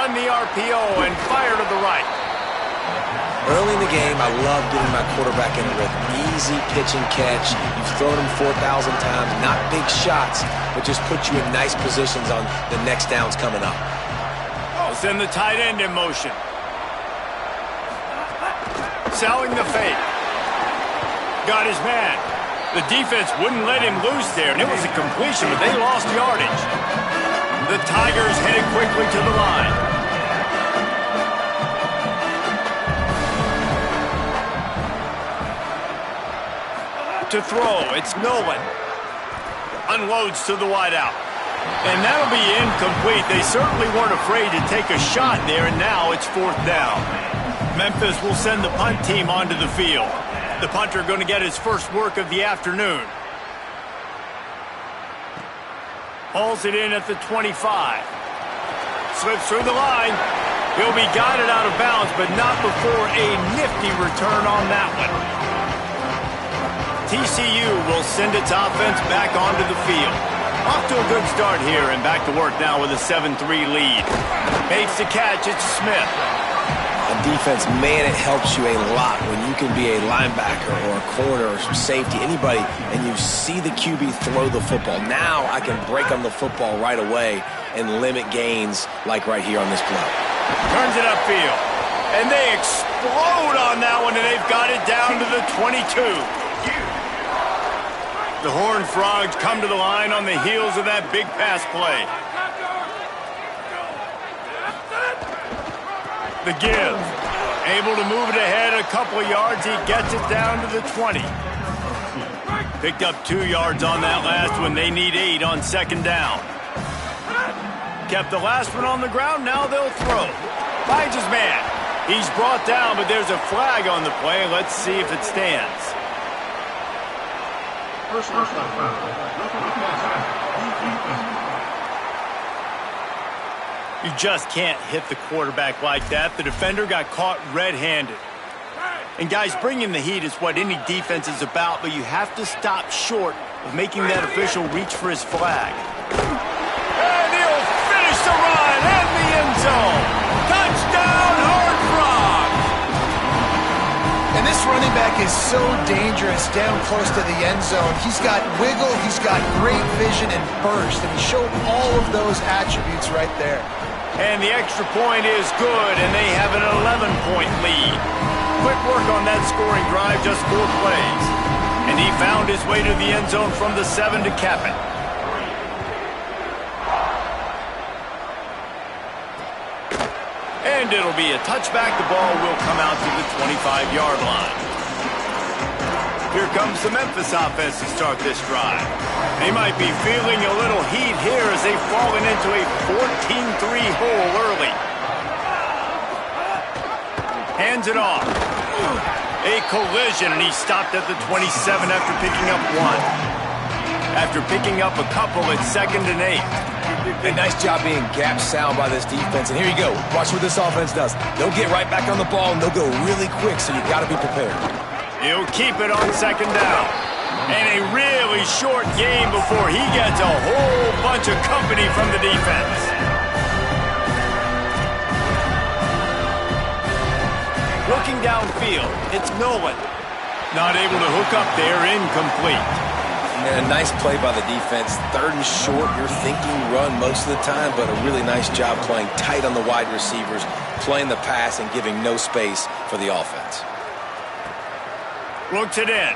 run the RPO and fire to the right. Early in the game, I love getting my quarterback in a rhythm. Easy pitch and catch. You've thrown him 4,000 times. Not big shots, but just put you in nice positions on the next downs coming up. Oh, send the tight end in motion. Selling the fake. Got his man. The defense wouldn't let him loose there, and it was a completion, but they lost yardage. The Tigers headed quickly to the line. To throw, it's Nolan. Unloads to the wideout. And that'll be incomplete. They certainly weren't afraid to take a shot there, and now it's 4th down. Memphis will send the punt team onto the field. The punter going to get his first work of the afternoon. Hauls it in at the 25. Slips through the line. He'll be guided out of bounds, but not before a nifty return on that one. TCU will send its offense back onto the field. Off to a good start here and back to work now with a 7-3 lead. Makes the catch, it's Smith. On defense, man, it helps you a lot when you can be a linebacker or a corner or safety, anybody, and you see the QB throw the football. Now I can break on the football right away and limit gains like right here on this play. Turns it upfield. And they explode on that one, and they've got it down to the 22. The Horned Frogs come to the line on the heels of that big pass play. The give. Able to move it ahead a couple of yards. He gets it down to the 20. Picked up 2 yards on that last one. They need 8 on 2nd down. Kept the last one on the ground. Now they'll throw. Finds his man. He's brought down, but there's a flag on the play. Let's see if it stands. You just can't hit the quarterback like that. The defender got caught red-handed. And guys, bringing the heat is what any defense is about, but you have to stop short of making that official reach for his flag. And he'll finish the run and the end zone. Touchdown, Horned Frogs! And this running back is so dangerous down close to the end zone. He's got wiggle, he's got great vision and burst, and he showed all of those attributes right there. And the extra point is good, and they have an 11-point lead. Quick work on that scoring drive, just 4 plays. And he found his way to the end zone from the 7 to cap it. And it'll be a touchback. The ball will come out to the 25-yard line. Here comes the Memphis offense to start this drive. They might be feeling a little heat here as they've fallen into a 14-3 hole early. Hands it off. A collision, and he stopped at the 27 after picking up 1. After picking up a couple, it's 2nd and 8. A nice job being gap sound by this defense. And here you go. Watch what this offense does. They'll get right back on the ball, and they'll go really quick, so you got to be prepared. He'll keep it on 2nd down. And a really short game before he gets a whole bunch of company from the defense. Looking downfield, it's Nolan. Not able to hook up there, incomplete. And a nice play by the defense. 3rd and short, you're thinking run most of the time, but a really nice job playing tight on the wide receivers, playing the pass and giving no space for the offense. Looks it in.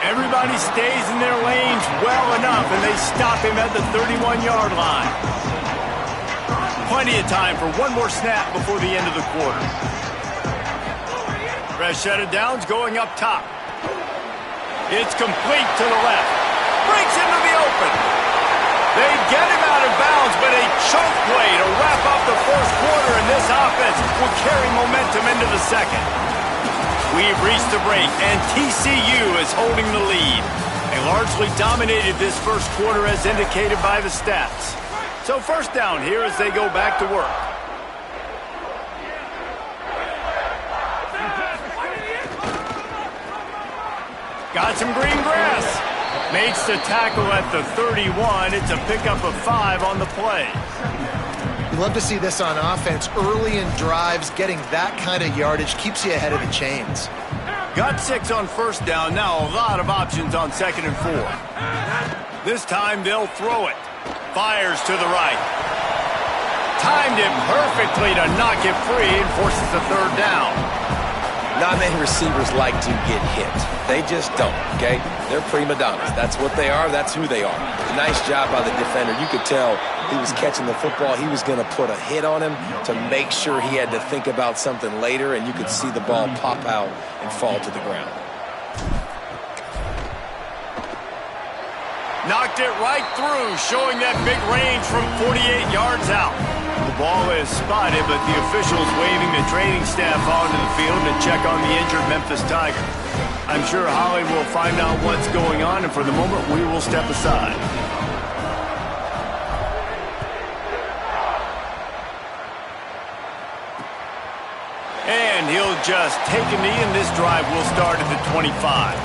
Everybody stays in their lanes well enough, and they stop him at the 31-yard line. Plenty of time for one more snap before the end of the quarter. Fresh set of downs going up top. It's complete to the left. Breaks into the open. They get him out of bounds, but a choke play to wrap up the first quarter, and this offense will carry momentum into the second. We've reached the break, and TCU is holding the lead. They largely dominated this first quarter as indicated by the stats. So 1st down here as they go back to work. Got some green grass. Makes the tackle at the 31. It's a pickup of 5 on the play. You love to see this on offense. Early in drives, getting that kind of yardage keeps you ahead of the chains. Got 6 on first down. Now a lot of options on 2nd and 4. This time they'll throw it. Fires to the right. Timed it perfectly to knock it free and forces the 3rd down. Not many receivers like to get hit. They just don't, okay? They're prima donnas. That's what they are. That's who they are. Nice job by the defender. You could tell he was catching the football. He was going to put a hit on him to make sure he had to think about something later, and you could see the ball pop out and fall to the ground. Knocked it right through, showing that big range from 48 yards out. The ball is spotted, but the officials waving the training staff onto the field to check on the injured Memphis Tiger. I'm sure Holly will find out what's going on, and for the moment, we will step aside. And he'll just take a knee, and this drive will start at the 25.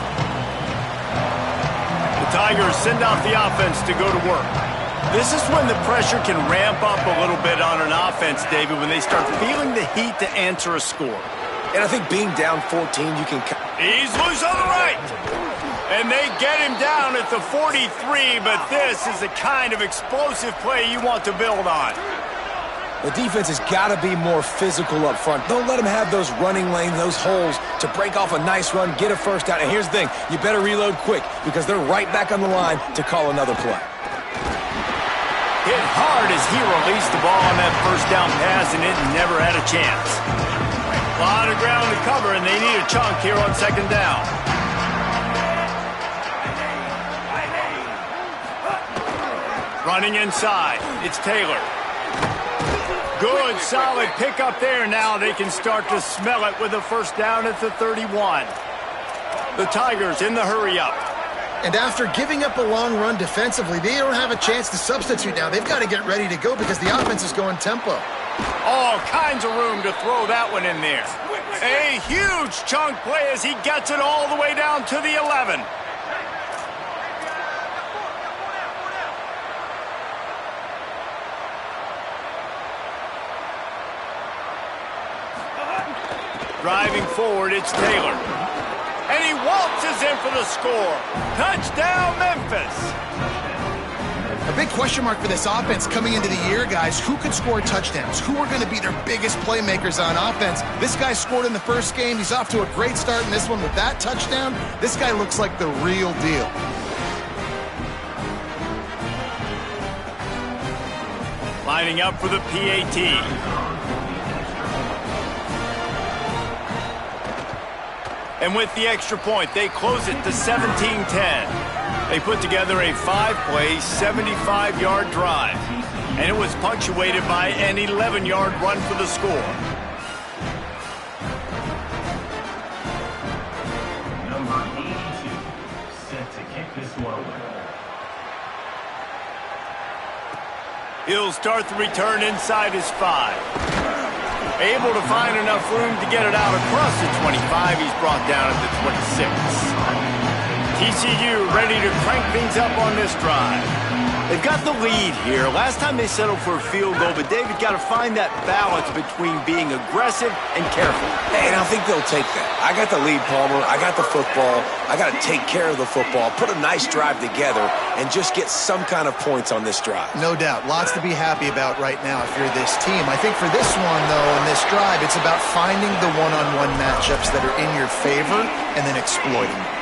The Tigers send out the offense to go to work. This is when the pressure can ramp up a little bit on an offense, David, when they start feeling the heat to answer a score. And I think being down 14, you can... He's loose on the right. And they get him down at the 43, but this is the kind of explosive play you want to build on. The defense has got to be more physical up front. Don't let them have those running lanes, those holes to break off a nice run, get a first down. And here's the thing, you better reload quick because they're right back on the line to call another play. Hit hard as he released the ball on that first down pass, and it never had a chance. A lot of ground to cover, and they need a chunk here on 2nd down. Running inside, it's Taylor. Good, solid pickup there. Now they can start to smell it with a first down at the 31. The Tigers in the hurry-up. And after giving up a long run defensively, they don't have a chance to substitute now. They've got to get ready to go because the offense is going tempo. All kinds of room to throw that one in there. A huge chunk play as he gets it all the way down to the 11. Driving forward, it's Taylor. And he waltzes in for the score. Touchdown, Memphis. A big question mark for this offense coming into the year, guys. Who could score touchdowns? Who are going to be their biggest playmakers on offense? This guy scored in the first game. He's off to a great start in this one with that touchdown. This guy looks like the real deal. Lining up for the PAT. And with the extra point, they close it to 17-10. They put together a 5-play, 75-yard drive. And it was punctuated by an 11-yard run for the score. Number 82, set to kick this one away. He'll start the return inside his 5. Able to find enough room to get it out across the 25. He's brought down at the 26. TCU ready to crank things up on this drive. They've got the lead here. Last time they settled for a field goal, but David got to find that balance between being aggressive and careful. And I think they'll take that. I got the lead, Palmer. I got the football. I got to take care of the football, put a nice drive together, and just get some kind of points on this drive. No doubt. Lots to be happy about right now if you're this team. I think for this one, though, in this drive, it's about finding the one-on-one matchups that are in your favor and then exploiting them.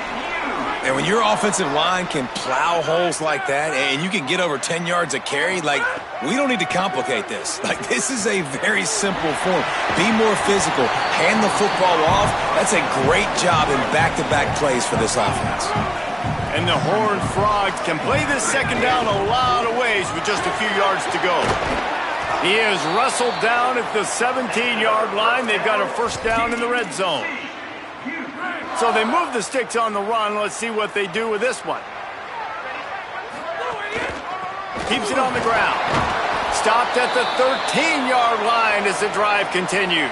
And when your offensive line can plow holes like that and you can get over 10 yards a carry, like, we don't need to complicate this. Like, this is a very simple form. Be more physical. Hand the football off. That's a great job in back-to-back plays for this offense. And the Horned Frogs can play this 2nd down a lot of ways with just a few yards to go. He is wrestled down at the 17-yard line. They've got a first down in the red zone. So they move the sticks on the run. Let's see what they do with this one. Keeps it on the ground. Stopped at the 13-yard line as the drive continues.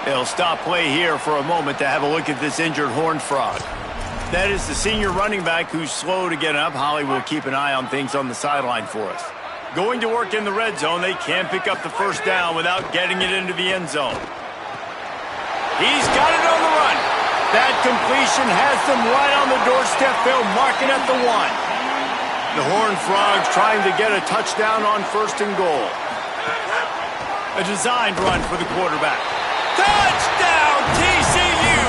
They'll stop play here for a moment to have a look at this injured Horned Frog. That is the senior running back who's slow to get up. Holly will keep an eye on things on the sideline for us. Going to work in the red zone, they can't pick up the first down without getting it into the end zone. He's got it on the run. That completion has them right on the doorstep. They'll mark it at the 1. The Horned Frogs trying to get a touchdown on 1st and goal. A designed run for the quarterback. Touchdown, TCU!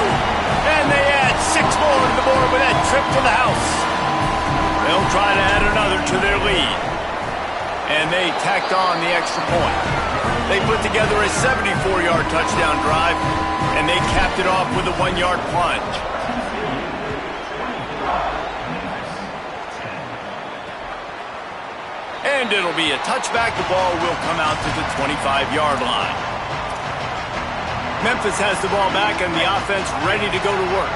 And they add 6 more to the board with that trip to the house. They'll try to add another to their lead. And they tacked on the extra point. They put together a 74-yard touchdown drive, and they capped it off with a 1-yard plunge. And it'll be a touchback. The ball will come out to the 25-yard line. Memphis has the ball back and the offense ready to go to work.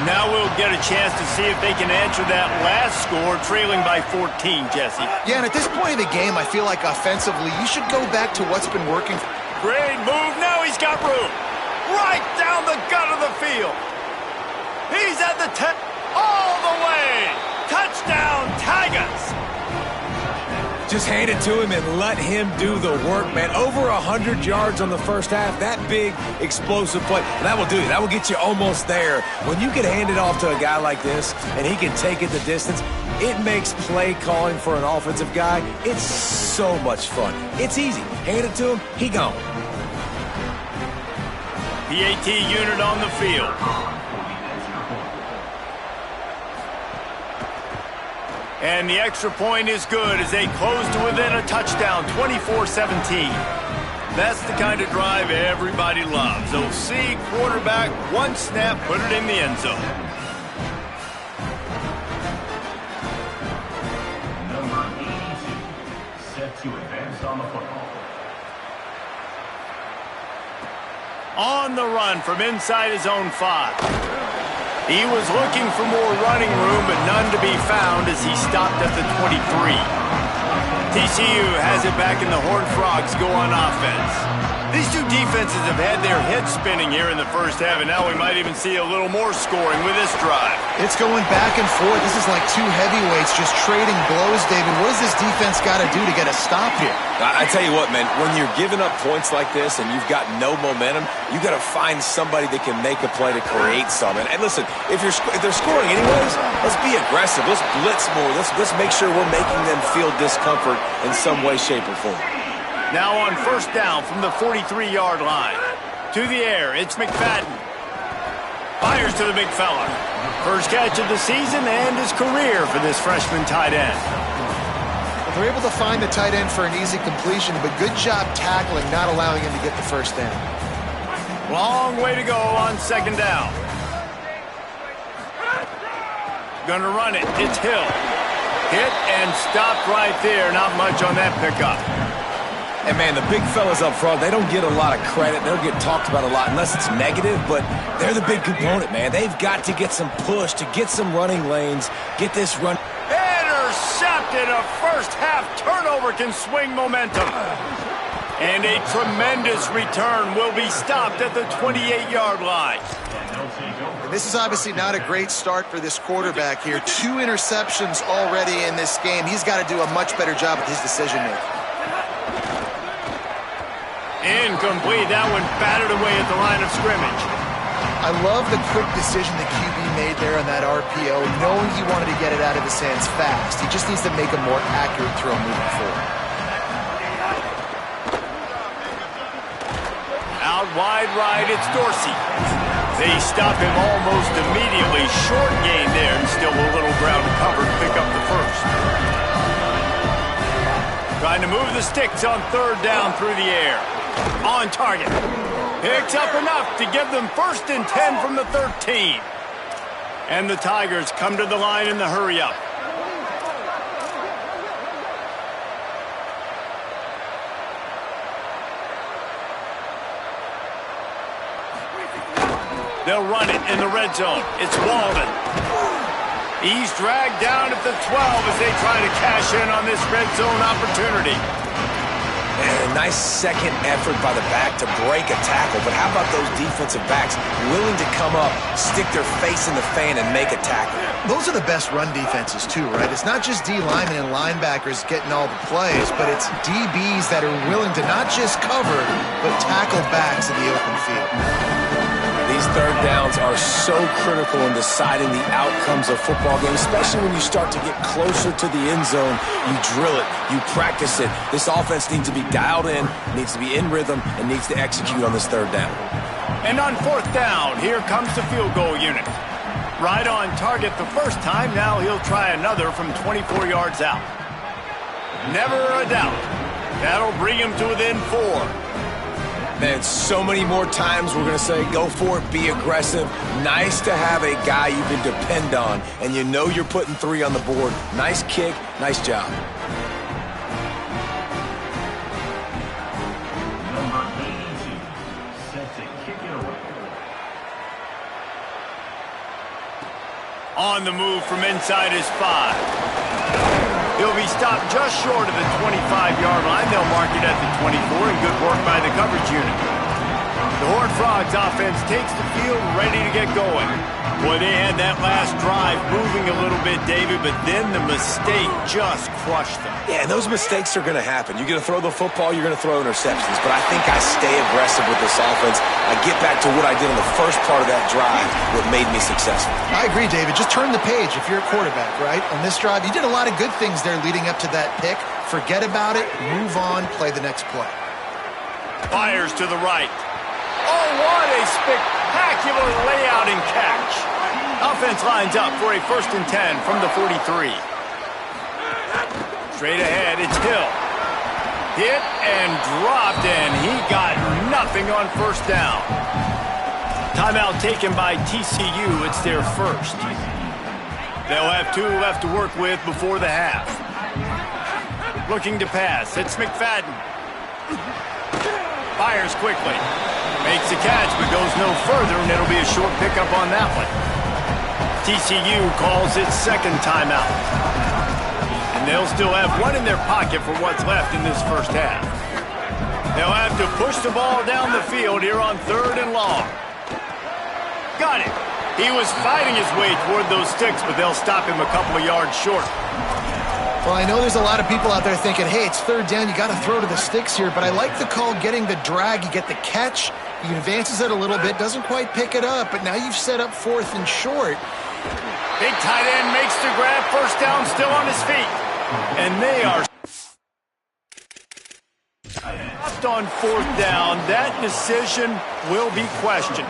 Now we'll get a chance to see if they can answer that last score, trailing by 14, Jesse. Yeah, and at this point in the game, I feel like offensively, you should go back to what's been working. Great move. Now he's got room. Right down the gut of the field. He's at the 10. All the way. Touchdown, Tigers. Just hand it to him and let him do the work, man. Over 100 yards on the first half. That big, explosive play. That will do it. That will get you almost there. When you can hand it off to a guy like this and he can take it the distance, it makes play calling for an offensive guy, it's so much fun. It's easy. Hand it to him, he gone. PAT unit on the field. And the extra point is good as they close to within a touchdown, 24-17. That's the kind of drive everybody loves. They'll see quarterback, one snap, put it in the end zone. Number 82, set to advance on the football. On the run from inside his own 5. He was looking for more running room, but none to be found as he stopped at the 23. TCU has it back, and the Horned Frogs go on offense. These two defenses have had their heads spinning here in the first half, and now we might even see a little more scoring with this drive. It's going back and forth. This is like two heavyweights just trading blows, David. What does this defense got to do to get a stop here? I tell you what, man, when you're giving up points like this and you've got no momentum, you got to find somebody that can make a play to create something. And listen, if they're scoring anyways, let's be aggressive. Let's blitz more. Let's make sure we're making them feel discomfort in some way, shape, or form. Now on first down from the 43-yard line. To the air, it's McFadden. Fires to the big fella. First catch of the season and his career for this freshman tight end. Well, they're able to find the tight end for an easy completion, but good job tackling, not allowing him to get the first down. Long way to go on second down. Gonna run it. It's Hill. Hit and stopped right there. Not much on that pickup. And, man, the big fellas up front, they don't get a lot of credit. They don't get talked about a lot unless it's negative, but they're the big component, man. They've got to get some push, to get some running lanes, get this run. Intercepted. A first-half turnover can swing momentum. And a tremendous return will be stopped at the 28-yard line. And this is obviously not a great start for this quarterback here. 2 interceptions already in this game. He's got to do a much better job with his decision-making. Incomplete. That one batted away at the line of scrimmage. I love the quick decision the QB made there on that RPO, knowing he wanted to get it out of his hands fast. He just needs to make a more accurate throw moving forward. Out wide right, it's Dorsey. They stop him almost immediately. Short gain there, and still a little ground to cover to pick up the first. Trying to move the sticks on third down through the air. On target. Picks up enough to give them 1st and 10 from the 13. And the Tigers come to the line in the hurry-up. They'll run it in the red zone. It's Walden. He's dragged down at the 12 as they try to cash in on this red zone opportunity. And a nice second effort by the back to break a tackle. But how about those defensive backs willing to come up, stick their face in the fan, and make a tackle? Those are the best run defenses too, right? It's not just D linemen and linebackers getting all the plays, but it's DBs that are willing to not just cover, but tackle backs in the open field. These third downs are so critical in deciding the outcomes of football games, especially when you start to get closer to the end zone. You drill it, you practice it. This offense needs to be dialed in, needs to be in rhythm, and needs to execute on this third down. And on fourth down, here comes the field goal unit. Right on target the first time, now he'll try another from 24 yards out. Never a doubt. That'll bring him to within 4. Man, so many more times we're going to say, go for it, be aggressive. Nice to have a guy you can depend on, and you know you're putting 3 on the board. Nice kick, nice job. Number 82, set to kick it away. On the move from inside his 5. He'll be stopped just short of the 25-yard line. They'll mark it at the 24, and good work by the coverage unit. The Horned Frogs offense takes the field, ready to get going. Boy, they had that last drive moving a little bit, David, but then the mistake just crushed them. Yeah, and those mistakes are going to happen. You're going to throw the football, you're going to throw interceptions, but I think I stay aggressive with this offense. I get back to what I did in the first part of that drive, what made me successful. I agree, David. Just turn the page if you're a quarterback, right? On this drive, you did a lot of good things there leading up to that pick. Forget about it, move on, play the next play. Fires to the right. Oh, what a spectacular layout and catch. Offense lines up for a 1st and 10 from the 43. Straight ahead, it's Hill. Hit and dropped, and he got nothing on first down. Timeout taken by TCU. It's their first. They'll have 2 left to work with before the half. Looking to pass. It's McFadden. Fires quickly. Makes a catch, but goes no further, and it'll be a short pickup on that one. TCU calls its second timeout. And they'll still have 1 in their pocket for what's left in this first half. They'll have to push the ball down the field here on 3rd and long. Got it. He was fighting his way toward those sticks, but they'll stop him a couple of yards short. Well, I know there's a lot of people out there thinking, hey, it's 3rd down, you got to throw to the sticks here, but I like the call getting the drag. You get the catch, he advances it a little bit, doesn't quite pick it up, but now you've set up 4th and short. Big tight end makes the grab, first down, still on his feet. And they are stopped on 4th down. That decision will be questioned.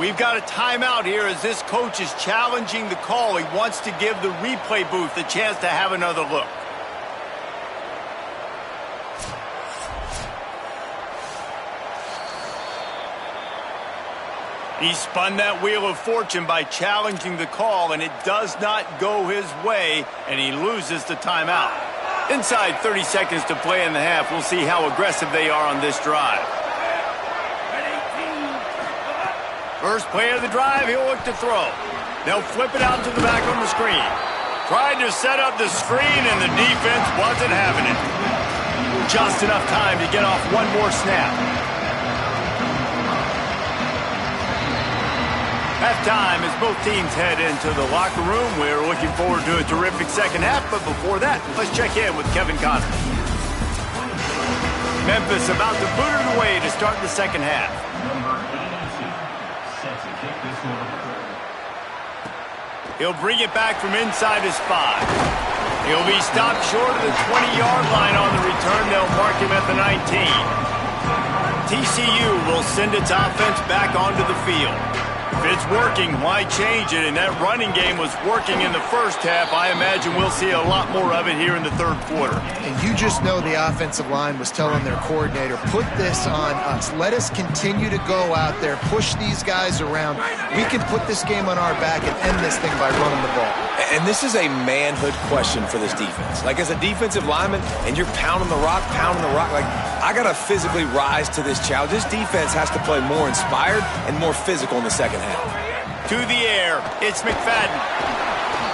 We've got a timeout here as this coach is challenging the call. He wants to give the replay booth a chance to have another look. He spun that wheel of fortune by challenging the call, and it does not go his way, and he loses the timeout. Inside 30 seconds to play in the half. We'll see how aggressive they are on this drive. First play of the drive, he'll look to throw. They'll flip it out to the back on the screen. Tried to set up the screen, and the defense wasn't having it. Just enough time to get off 1 more snap. Halftime as both teams head into the locker room. We're looking forward to a terrific second half, but before that, let's check in with Kevin Connors. Memphis about to boot it away to start the second half. Number 82, set to kick this one away. He'll bring it back from inside his 5. He'll be stopped short of the 20-yard line on the return. They'll mark him at the 19. TCU will send its offense back onto the field. If it's working, why change it? And that running game was working in the first half. I imagine we'll see a lot more of it here in the third quarter. And you just know the offensive line was telling their coordinator, put this on us. Let us continue to go out there, push these guys around. We can put this game on our back and end this thing by running the ball. And this is a manhood question for this defense. Like, as a defensive lineman, and you're pounding the rock, like, I got to physically rise to this challenge. This defense has to play more inspired and more physical in the second half. To the air, it's McFadden.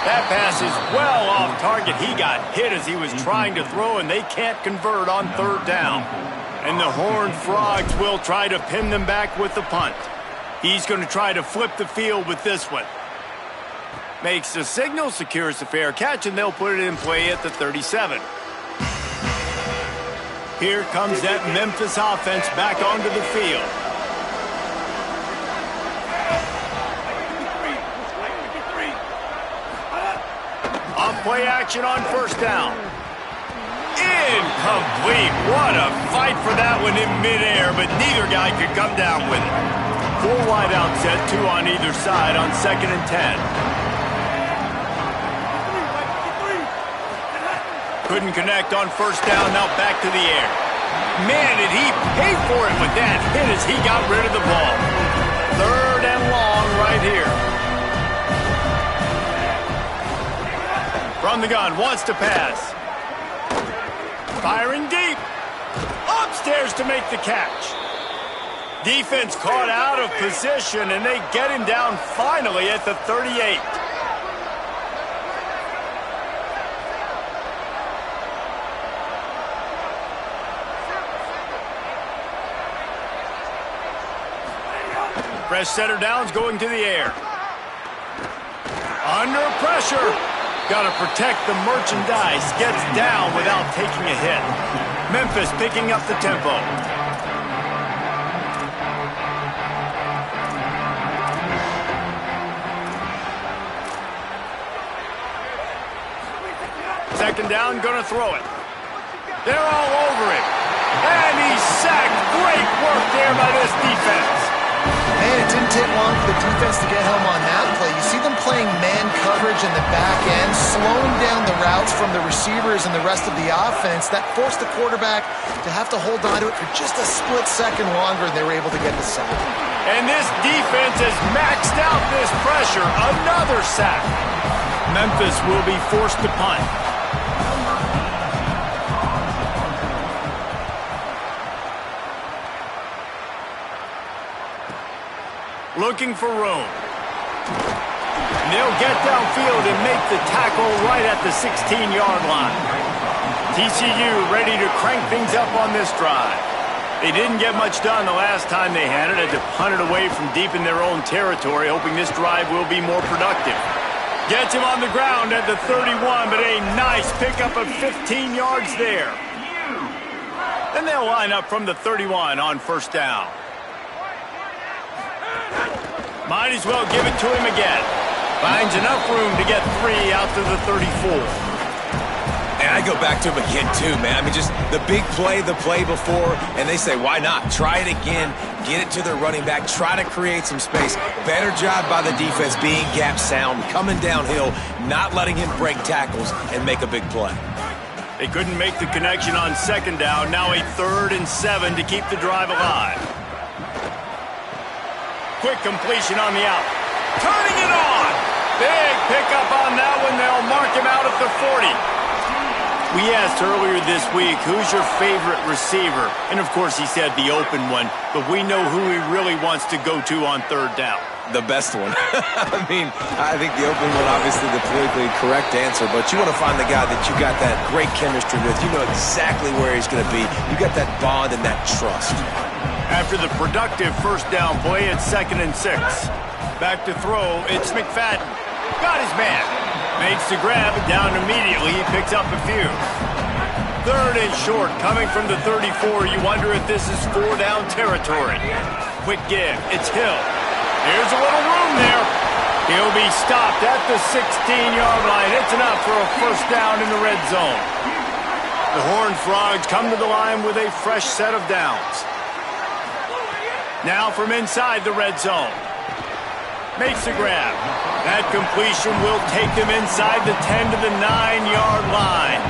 That pass is well off target. He got hit as he was trying to throw, and they can't convert on third down. And the Horned Frogs will try to pin them back with the punt. He's going to try to flip the field with this one. Makes the signal, secures the fair catch, and they'll put it in play at the 37. Here comes that Memphis offense back onto the field. Off play action on first down. Incomplete. What a fight for that one in midair, but neither guy could come down with it. 4 wide out set, 2 on either side on 2nd and 10. Couldn't connect on first down, now back to the air. Man, did he pay for it with that hit as he got rid of the ball. 3rd and long right here. From the gun, wants to pass. Firing deep. Upstairs to make the catch. Defense caught out of position, and they get him down finally at the 38. Fresh setter downs going to the air. Under pressure. Got to protect the merchandise. Gets down without taking a hit. Memphis picking up the tempo. Second down, going to throw it. They're all over him. And he's sacked. Great work there by this defense. Man, it didn't take long for the defense to get home on that play. You see them playing man coverage in the back end, slowing down the routes from the receivers and the rest of the offense. That forced the quarterback to have to hold on to it for just a split second longer, and they were able to get the sack. And this defense has maxed out this pressure. Another sack. Memphis will be forced to punt. Looking for room. They'll get downfield and make the tackle right at the 16-yard line. TCU ready to crank things up on this drive. They didn't get much done the last time they had it. Had to punt it away from deep in their own territory, hoping this drive will be more productive. Gets him on the ground at the 31, but a nice pickup of 15 yards there. Then they'll line up from the 31 on first down. Might as well give it to him again. Finds enough room to get 3 out to the 34. And I go back to him again, too, man. I mean, just the big play, the play before, and they say, why not? Try it again, get it to their running back, try to create some space. Better job by the defense being gap sound, coming downhill, not letting him break tackles and make a big play. They couldn't make the connection on second down. Now a 3rd and 7 to keep the drive alive. Quick completion on the out. Turning it on. Big pickup on that one. They'll mark him out at the 40. We asked earlier this week, who's your favorite receiver? And, of course, he said the open one. But we know who he really wants to go to on third down. The best one. I mean, I think the open one, obviously the politically correct answer, but you want to find the guy that you got that great chemistry with. You know exactly where he's going to be. You got that bond and that trust. After the productive first down play, it's 2nd and 6. Back to throw, it's McFadden. Got his man. Makes the grab, down immediately. He picks up a few. 3rd and short, coming from the 34. You wonder if this is 4-down territory. Quick give, it's Hill. Here's a little room there. He'll be stopped at the 16-yard line. It's enough for a first down in the red zone. The Horned Frogs come to the line with a fresh set of downs. Now from inside the red zone. Makes the grab. That completion will take them inside the 10 to the 9-yard line.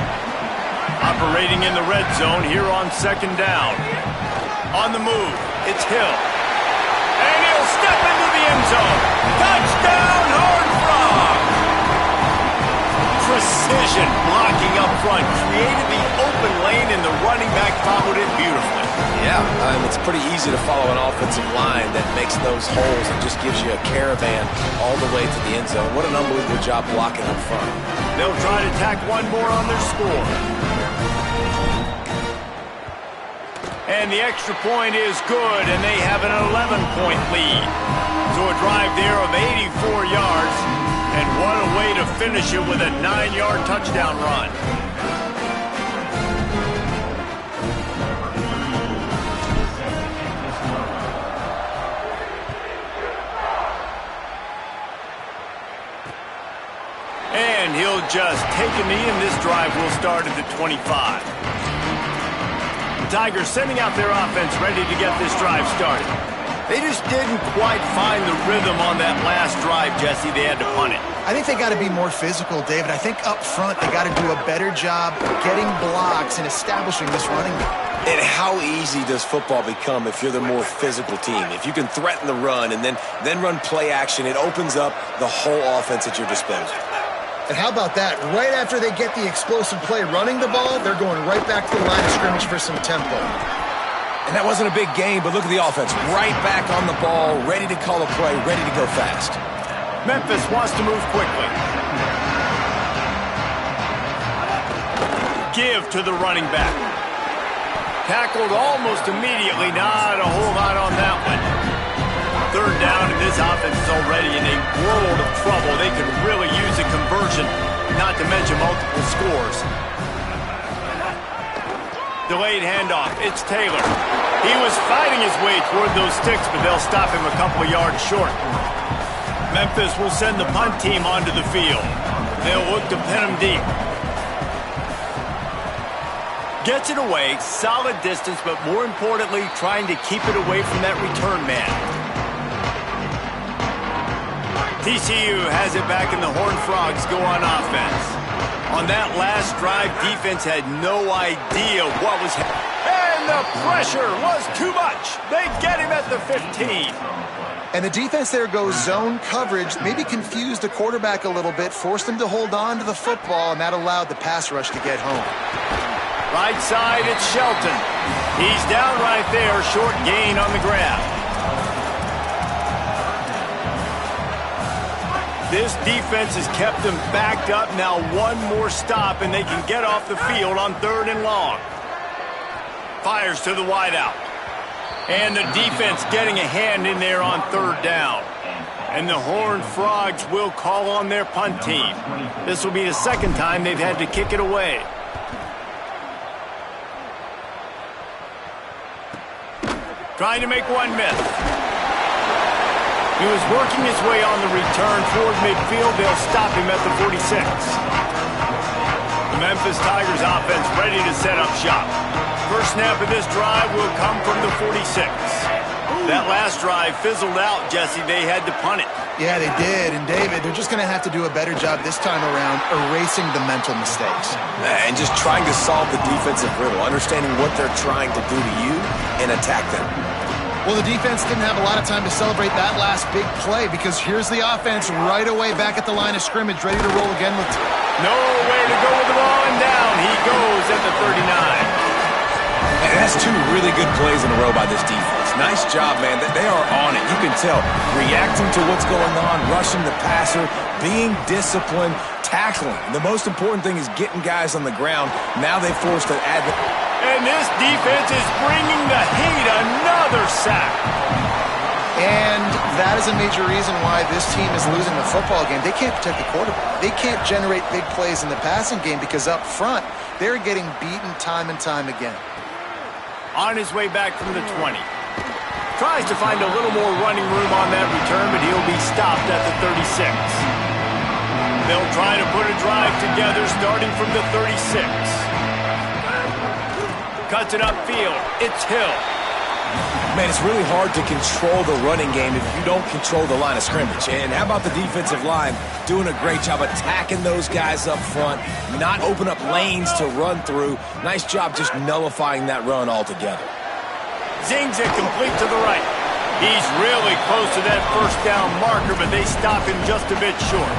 Operating in the red zone here on second down. On the move, it's Hill. And he'll step into the end zone. Touchdown, Horned Frogs! Precision blocking up front created the open lane, and the running back followed it beautifully. Yeah, it's pretty easy to follow an offensive line that makes those holes and just gives you a caravan all the way to the end zone. What an unbelievable job blocking up front. They'll try to tack one more on their score. And the extra point is good, and they have an 11-point lead. So a drive there of 84 yards, and what a way to finish it with a 9-yard touchdown run. And he'll just take a knee, and this drive will start at the 25. The Tigers sending out their offense ready to get this drive started. They just didn't quite find the rhythm on that last drive, Jesse. They had to punt it. I think they got to be more physical, David. I think up front they got to do a better job getting blocks and establishing this running game. And how easy does football become if you're the more physical team? If you can threaten the run and then run play action, it opens up the whole offense at your disposal. And how about that? Right after they get the explosive play running the ball, they're going right back to the line of scrimmage for some tempo. And that wasn't a big game, but look at the offense. Right back on the ball, ready to call a play, ready to go fast. Memphis wants to move quickly. Give to the running back. Tackled almost immediately. Not a whole lot on that one. Third down, and this offense is already in a world of trouble. They could really use a conversion, not to mention multiple scores. Delayed handoff. It's Taylor. He was fighting his way toward those sticks, but they'll stop him a couple of yards short. Memphis will send the punt team onto the field. They'll look to pin him deep. Gets it away, solid distance, but more importantly, trying to keep it away from that return man. TCU has it back, and the Horned Frogs go on offense. On that last drive, defense had no idea what was happening. And the pressure was too much. They get him at the 15. And the defense there goes zone coverage, maybe confused the quarterback a little bit, forced him to hold on to the football, and that allowed the pass rush to get home. Right side, it's Shelton. He's down right there, short gain on the grab. This defense has kept them backed up. Now one more stop, and they can get off the field on 3rd and long. Fires to the wideout. And the defense getting a hand in there on 3rd down. And the Horned Frogs will call on their punt team. This will be the second time they've had to kick it away. Trying to make one miss. He was working his way on the return toward midfield. They'll stop him at the 46. The Memphis Tigers offense ready to set up shop. First snap of this drive will come from the 46. That last drive fizzled out, Jesse. They had to punt it. Yeah, they did. And, David, they're just going to have to do a better job this time around erasing the mental mistakes. And just trying to solve the defensive riddle, understanding what they're trying to do to you and attack them. Well, the defense didn't have a lot of time to celebrate that last big play because here's the offense right away back at the line of scrimmage, ready to roll again with... Nowhere to go with the ball, and down he goes at the 39. And that's 2 really good plays in a row by this defense. Nice job, man. They are on it. You can tell. Reacting to what's going on, rushing the passer, being disciplined, tackling. The most important thing is getting guys on the ground. Now they forced an advent. And this defense is bringing the heat. Another sack. And that is a major reason why this team is losing the football game. They can't protect the quarterback. They can't generate big plays in the passing game because up front, they're getting beaten time and time again. On his way back from the 20. Tries to find a little more running room on that return, but he'll be stopped at the 36. They'll try to put a drive together starting from the 36. Cuts it upfield. It's Hill. Man, it's really hard to control the running game if you don't control the line of scrimmage. And how about the defensive line doing a great job attacking those guys up front, not open up lanes to run through. Nice job just nullifying that run altogether. Zings it complete to the right. He's really close to that first down marker, but they stop him just a bit short.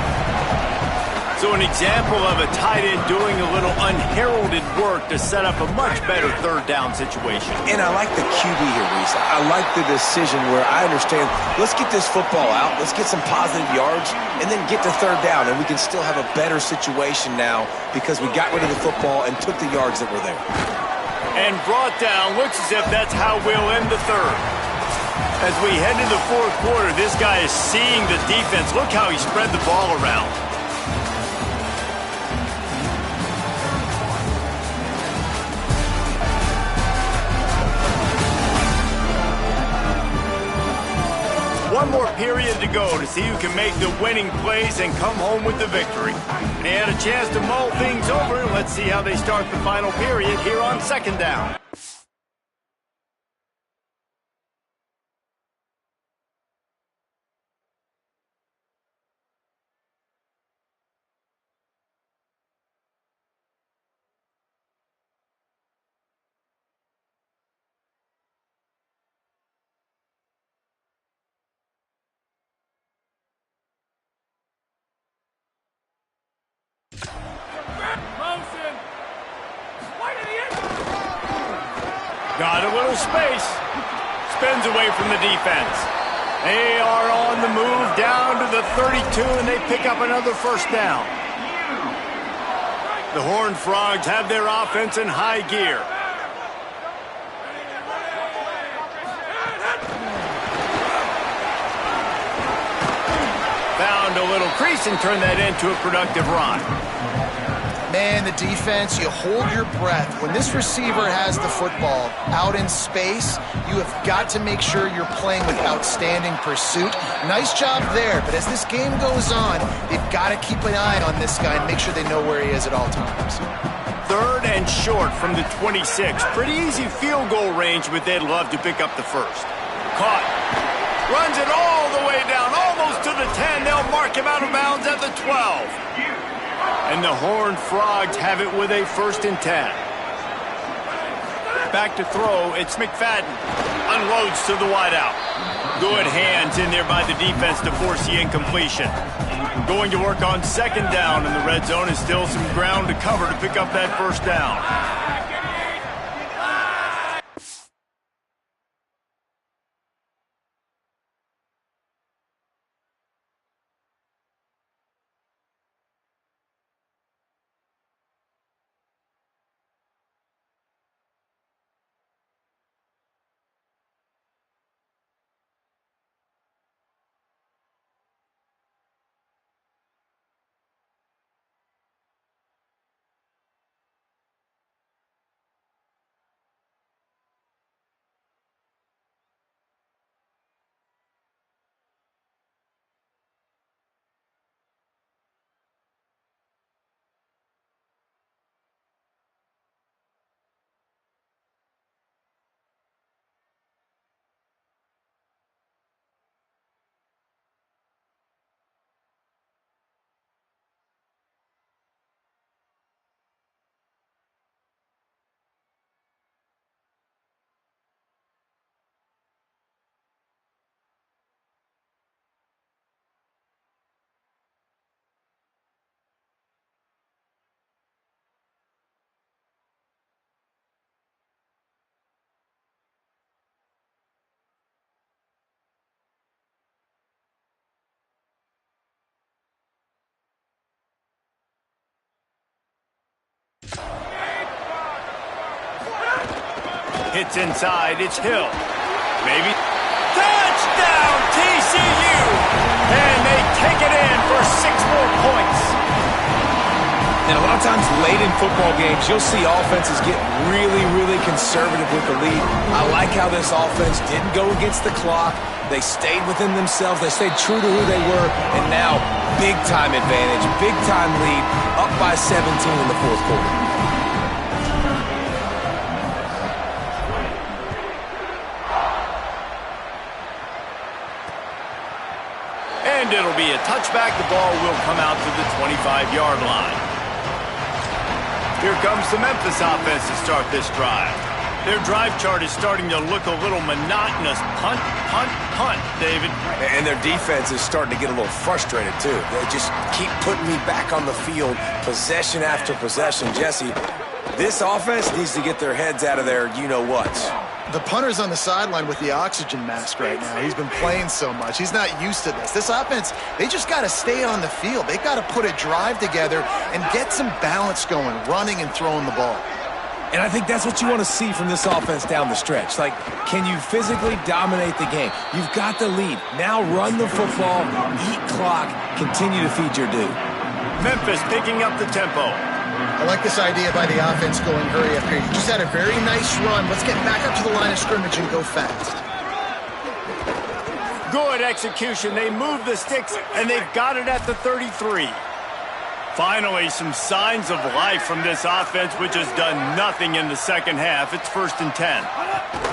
So an example of a tight end doing a little unheralded work to set up a much better third down situation. And I like the QB here, Reese. I like the decision where I understand, let's get this football out, let's get some positive yards, and then get to third down, and we can still have a better situation now because we got rid of the football and took the yards that were there. And brought down, looks as if that's how we'll end the third. As we head to the fourth quarter, this guy is seeing the defense. Look how he spread the ball around. One more period to go to see who can make the winning plays and come home with the victory. And they had a chance to mull things over. Let's see how they start the final period here on second down. Got a little space. Spins away from the defense. They are on the move down to the 32, and they pick up another first down. The Horned Frogs have their offense in high gear. Found a little crease and turned that into a productive run. Man, the defense, you hold your breath. When this receiver has the football out in space, you have got to make sure you're playing with outstanding pursuit. Nice job there, but as this game goes on, they've got to keep an eye on this guy and make sure they know where he is at all times. Third and short from the 26. Pretty easy field goal range, but they'd love to pick up the first. Caught. Runs it all the way down, almost to the 10. They'll mark him out of bounds at the 12. And the Horned Frogs have it with a 1st and 10. Back to throw, it's McFadden. Unloads to the wideout. Good hands in there by the defense to force the incompletion. Going to work on second down, and the red zone is still some ground to cover to pick up that first down. Hits inside, it's Hill. Maybe. Touchdown, TCU! And they take it in for 6 more points. And a lot of times late in football games, you'll see offenses get really, really conservative with the lead. I like how this offense didn't go against the clock. They stayed within themselves. They stayed true to who they were. And now, big-time advantage, big-time lead, up by 17 in the fourth quarter. And it'll be a touchback. The ball will come out to the 25-yard line. Here comes the Memphis offense to start this drive. Their drive chart is starting to look a little monotonous. Punt, punt, punt, David. And their defense is starting to get a little frustrated, too. They just keep putting me back on the field, possession after possession. Jesse, this offense needs to get their heads out of their you-know-whats. The punter's on the sideline with the oxygen mask right now. He's been playing so much. He's not used to this. This offense, they just got to stay on the field. They've got to put a drive together and get some balance going, running and throwing the ball. And I think that's what you want to see from this offense down the stretch. Like, can you physically dominate the game? You've got the lead. Now run the football, eat clock, continue to feed your dude. Memphis picking up the tempo. I like this idea by the offense going hurry up here. You just had a very nice run. Let's get back up to the line of scrimmage and go fast. Good execution. They move the sticks, and they've got it at the 33. Finally, some signs of life from this offense, which has done nothing in the second half. It's 1st and 10.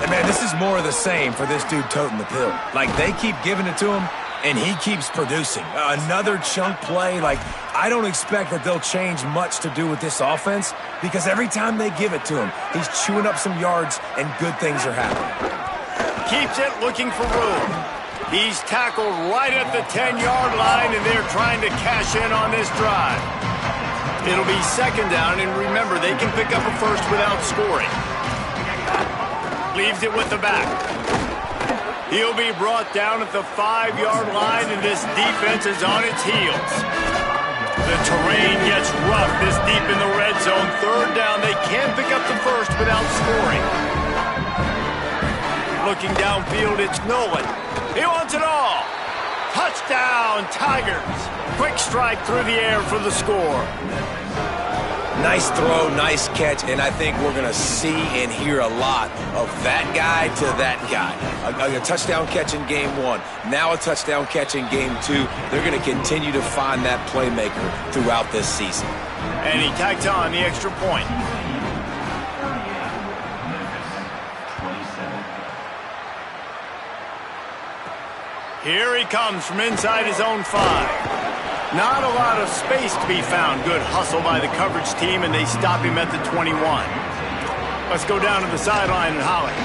And, man, this is more of the same for this dude toting the pill. Like, they keep giving it to him, and he keeps producing. Another chunk play. Like, I don't expect that they'll change much to do with this offense because every time they give it to him, he's chewing up some yards, and good things are happening. Keeps it looking for room. He's tackled right at the 10-yard line, and they're trying to cash in on this drive. It'll be 2nd down, and remember, they can pick up a first without scoring. Leaves it with the back. He'll be brought down at the 5-yard line, and this defense is on its heels. The terrain gets rough this deep in the red zone. 3rd down, they can't pick up the first without scoring. Looking downfield, it's Nolan. He wants it all. Touchdown, Tigers. Quick strike through the air for the score. Nice throw, nice catch, and I think we're going to see and hear a lot of that guy to that guy. A touchdown catch in game 1, now a touchdown catch in game 2. They're going to continue to find that playmaker throughout this season. And he tags on the extra point. Here he comes from inside his own 5. Not a lot of space to be found. Good hustle by the coverage team, and they stop him at the 21. Let's go down to the sideline and Holly.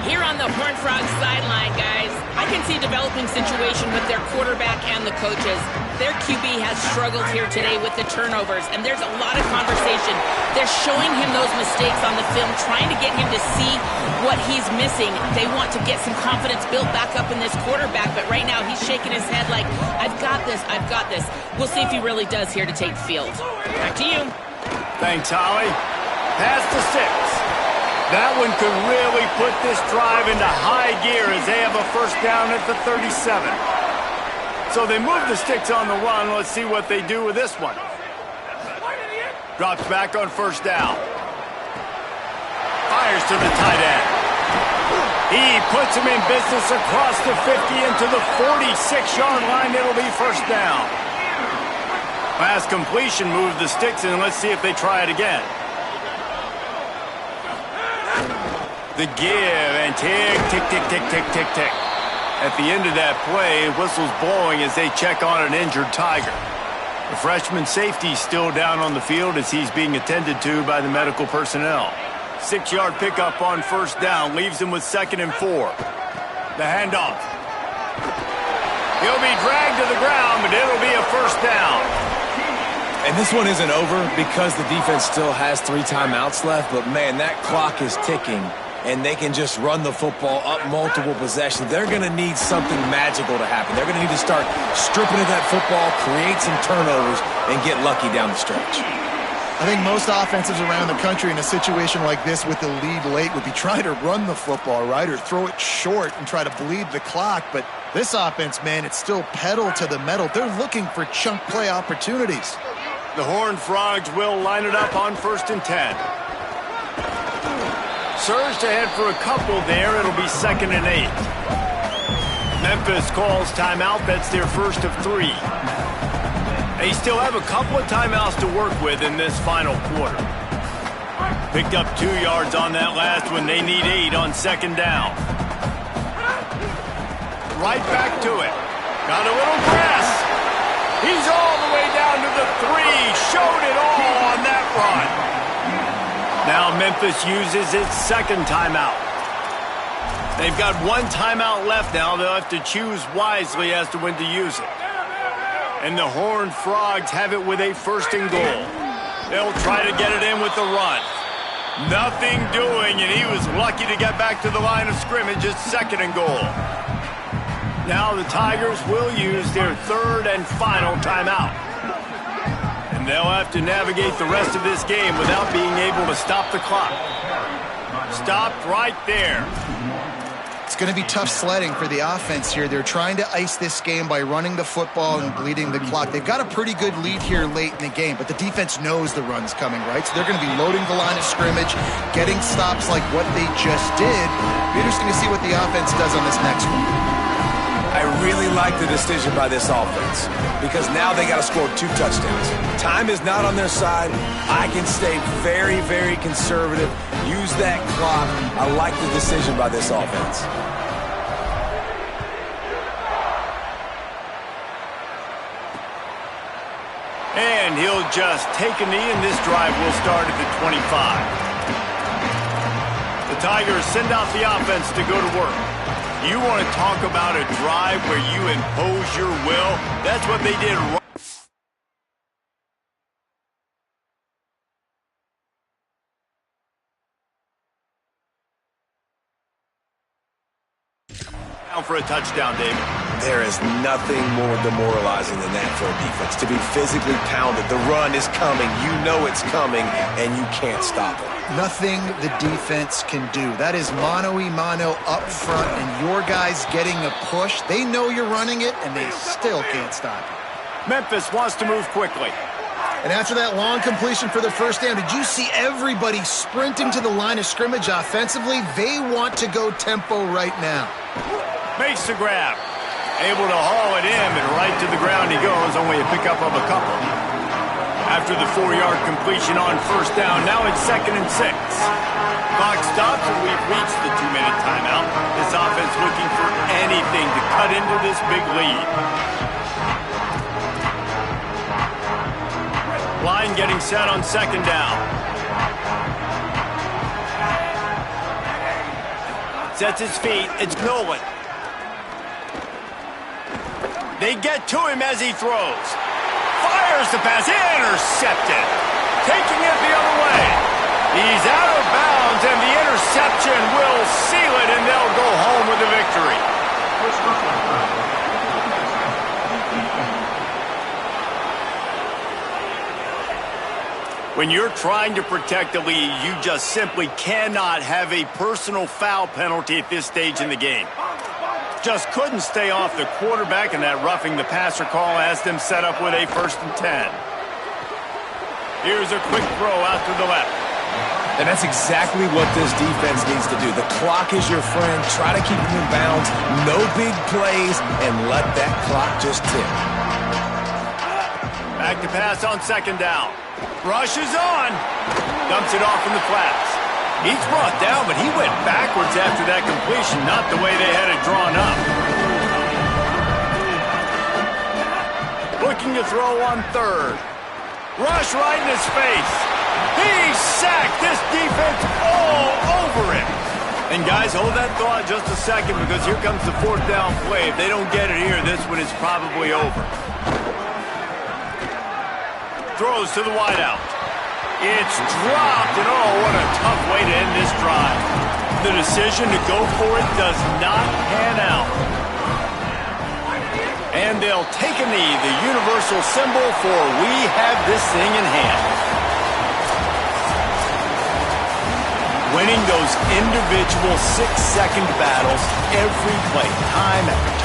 Here on the Horned Frog sideline, guys, I can see a developing situation with their quarterback and the coaches. Their QB has struggled here today with the turnovers, and there's a lot of conversation. They're showing him those mistakes on the film, trying to get him to see what he's missing. They want to get some confidence built back up in this quarterback, but right now he's shaking his head like, I've got this, I've got this. We'll see if he really does here to take the field. Back to you. Thanks, Holly. Pass to 6. That one could really put this drive into high gear as they have a first down at the 37. So they move the sticks on the run. Let's see what they do with this one. Drops back on 1st down. Fires to the tight end. He puts him in business across the 50 into the 46-yard line. It'll be 1st down. Pass completion moves the sticks, and let's see if they try it again. The give, and tick, tick, tick, tick, tick, tick, tick. At the end of that play, whistle's blowing as they check on an injured Tiger. The freshman safety still down on the field as he's being attended to by the medical personnel. 6-yard pickup on 1st down, leaves him with 2nd and 4. The handoff. He'll be dragged to the ground, but it'll be a 1st down. And this one isn't over because the defense still has 3 timeouts left, but man, that clock is ticking. And they can just run the football up multiple possessions. They're going to need something magical to happen. They're going to need to start stripping at that football, create some turnovers, and get lucky down the stretch. I think most offenses around the country in a situation like this with the lead late would be trying to run the football, right, or throw it short and try to bleed the clock. But this offense, man, it's still pedal to the metal. They're looking for chunk play opportunities. The Horned Frogs will line it up on 1st and 10. Surged ahead for a couple there. It'll be 2nd and 8. Memphis calls timeout. That's their first of 3. They still have a couple of timeouts to work with in this final quarter. Picked up 2 yards on that last one. They need 8 on 2nd down. Right back to it. Got a little press. He's all the way down to the 3. Showed it all on that run. Now Memphis uses its second timeout. They've got one timeout left now. They'll have to choose wisely as to when to use it. And the Horned Frogs have it with a 1st and goal. They'll try to get it in with the run. Nothing doing, and he was lucky to get back to the line of scrimmage. It's 2nd and goal. Now the Tigers will use their 3rd and final timeout. And they'll have to navigate the rest of this game without being able to stop the clock. Stopped right there. It's going to be tough sledding for the offense here. They're trying to ice this game by running the football and bleeding the clock. They've got a pretty good lead here late in the game, but the defense knows the run's coming, right? So they're going to be loading the line of scrimmage, getting stops like what they just did. It'll be interesting to see what the offense does on this next one. I really like the decision by this offense because now they got to score 2 touchdowns. Time is not on their side. I can stay very, very conservative, use that clock. I like the decision by this offense. And he'll just take a knee, and this drive will start at the 25. The Tigers send out the offense to go to work. You want to talk about a drive where you impose your will? That's what they did right now for a touchdown, David. There is nothing more demoralizing than that for a defense. To be physically pounded. The run is coming. You know it's coming, and you can't stop it. Nothing the defense can do. That is mano-a-mano up front, and your guys getting a push. They know you're running it, and they still can't stop it. Memphis wants to move quickly. And after that long completion for the 1st down, did you see everybody sprinting to the line of scrimmage offensively? They want to go tempo right now. Makes the grab. Able to haul it in, and right to the ground he goes, only a pickup of a couple. After the 4-yard completion on 1st down, now it's 2nd and 6. Clock stops, and we've reached the 2-minute timeout. This offense looking for anything to cut into this big lead. Line getting set on 2nd down. Sets his feet. It's Nolan. They get to him as he throws. Fires the pass. Intercepted. Taking it the other way. He's out of bounds, and the interception will seal it, and they'll go home with the victory. When you're trying to protect the lead, you just simply cannot have a personal foul penalty at this stage in the game. Just couldn't stay off the quarterback, and that roughing the passer call has them set up with a 1st and 10. Here's a quick throw out to the left. And that's exactly what this defense needs to do. The clock is your friend. Try to keep them in bounds. No big plays, and let that clock just tick. Back to pass on 2nd down. Rush is on. Dumps it off in the flats. He's brought down, but he went backwards after that completion, not the way they had it drawn up. Looking to throw on 3rd. Rush right in his face. He's sacked. This defense all over him. And guys, hold that thought just a second, because here comes the 4th down play. If they don't get it here, this one is probably over. Throws to the wideout. It's dropped, and oh, what a tough way to end this drive. The decision to go for it does not pan out. And they'll take a knee, the universal symbol for we have this thing in hand. Winning those individual 6-second battles every play, time after time.